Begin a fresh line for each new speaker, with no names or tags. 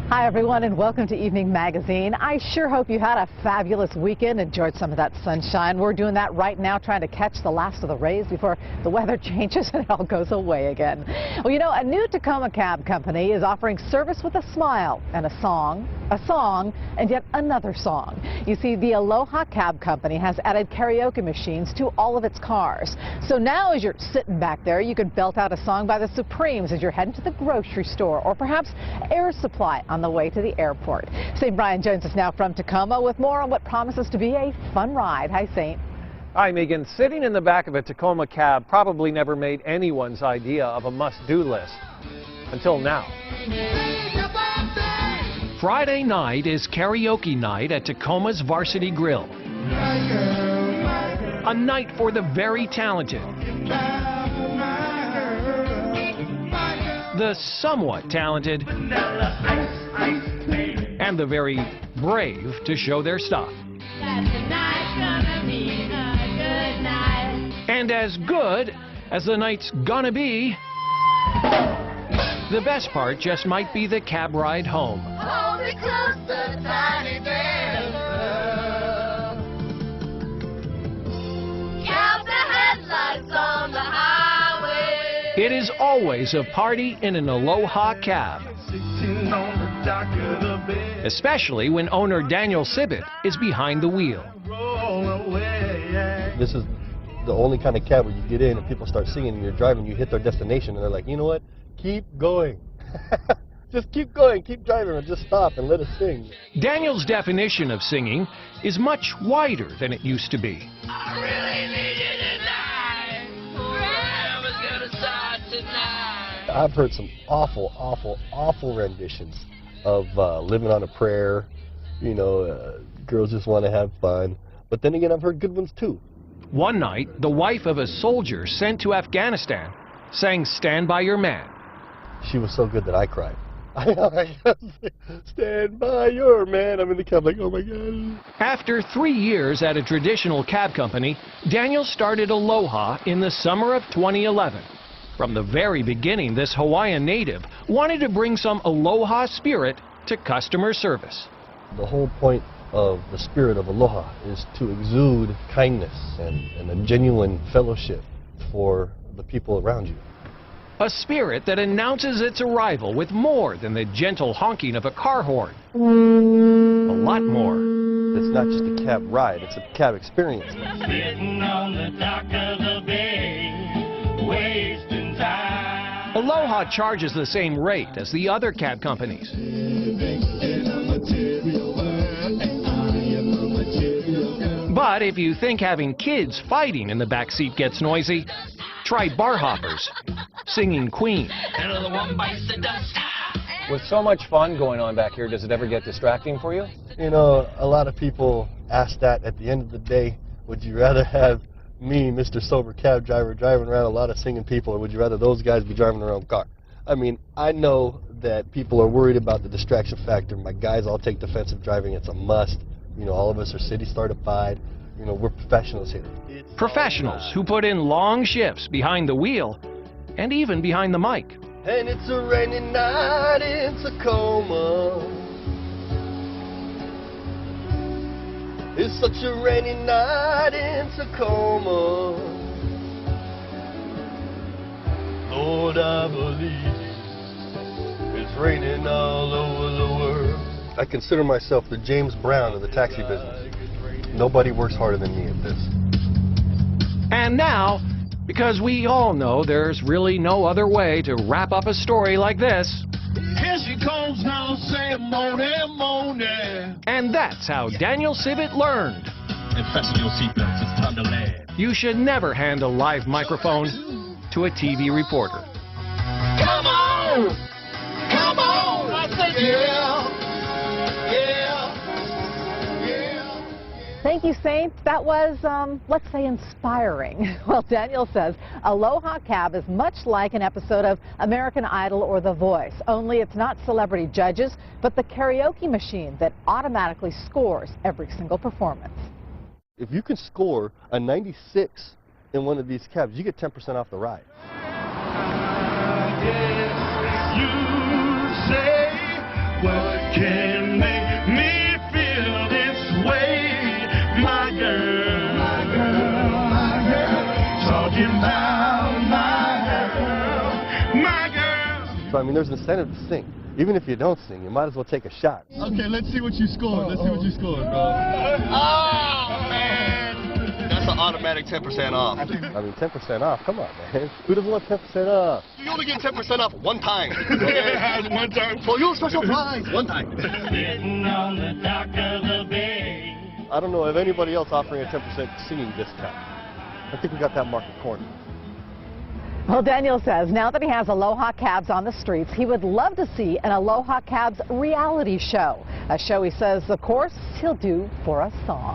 Hi everyone and welcome to Evening Magazine. I sure hope you had a fabulous weekend, enjoyed some of that sunshine. We're doing that right now, trying to catch the last of the rays before the weather changes and it all goes away again. Well, you know, a new Tacoma cab company is offering service with a smile and a song, and yet another song. You see, the Aloha cab company has added karaoke machines to all of its cars. So now as you're sitting back there, you can belt out a song by the Supremes as you're heading to the grocery store, or perhaps Air Supply on the way to the airport. St. Brian Jones is now from Tacoma with more on what promises to be a fun ride. Hi, St.
Hi, Megan. Sitting in the back of a Tacoma cab probably never made anyone's idea of a must-do list. Until now.
Friday night is karaoke night at Tacoma's Varsity Grill. A night for the very talented, the somewhat talented, and the very brave to show their stuff. And as good as the night's gonna be, the best part just might be the cab ride home.
Hold me closer, tiny dancer. Count the headlights on the highway.
It is always a party in an Aloha cab, especially when owner Daniel Sibbett is behind the wheel.
This is the only kind of cab where you get in and people start singing and you're driving, you hit their destination and they're like, you know what? Keep going. Just keep going, keep driving, or just stop and let us sing.
Daniel's definition of singing is much wider than it used to be.
I really need you tonight. Forever's gonna start tonight.
I've heard some awful renditions of Living on a Prayer, you know, Girls Just Want to Have Fun. But then again, I've heard good ones too.
One night, the wife of a soldier sent to Afghanistan sang Stand By Your Man.
She was so good that I cried. Stand by your man. I'm in the cab like, oh my God.
After 3 years at a traditional cab company, Daniel started Aloha in the summer of 2011. From the very beginning, this Hawaiian native wanted to bring some Aloha spirit to customer service.
The whole point of the spirit of Aloha is to exude kindness and a genuine fellowship for the people around you.
A spirit that announces its arrival with more than the gentle honking of a car horn. A lot more.
It's not just a cab ride, it's a cab experience.
Sitting on the dock of the bay, wasting time.
Aloha charges the same rate as the other cab companies. But if you think having kids fighting in the back seat gets noisy, try bar hoppers singing Queen.
Another one bites the dust.
With so much fun going on back here, does it ever get distracting for you?
You know, a lot of people ask that at the end of the day. Would you rather have me, Mr. Sober Cab Driver, driving around a lot of singing people, or would you rather those guys be driving their own car? I mean, I know that people are worried about the distraction factor. My guys all take defensive driving. It's a must. You know, all of us are city certified. You know, we're professionals here.
Professionals who put in long shifts behind the wheel and even behind the mic.
And it's a rainy night in Tacoma. It's such a rainy night in Tacoma. Lord, I believe it's raining all over the world. I consider myself the James Brown of the taxi business. Nobody works harder than me at this.
And now, because we all know there's really no other way to wrap up a story like this.
Here she comes now, saying morning, morning.
And that's how Daniel Sibbett learned.
And fasten your seatbelts, it's time to land.
You should never hand a live microphone to a TV reporter.
Come on! Come on! I said yeah!
Thank you, Saint. That was, let's say, inspiring. Well, Daniel says Aloha Cab is much like an episode of American Idol or The Voice, only it's not celebrity judges, but the karaoke machine that automatically scores every single performance.
If you can score a 96 in one of these cabs, you get 10% off the ride.
You say what My girl.
So, I mean, there's incentive to sing. Even if you don't sing, you might as well take a shot.
Okay, let's see what you scored. Let's see what you scored, bro.
Oh, man.
That's an automatic 10% off.
I mean, 10% off. Come on, man. Who doesn't want 10% off?
You only get 10% off one time. Okay? One time. For your special prize, one time.
Sitting on the dock of the bay.
I don't know of anybody else offering a 10% singing discount. I think we got that market cornered.
Well, Daniel says now that he has Aloha cabs on the streets, he would love to see an Aloha cabs reality show. A show he says, of course, he'll do for a song.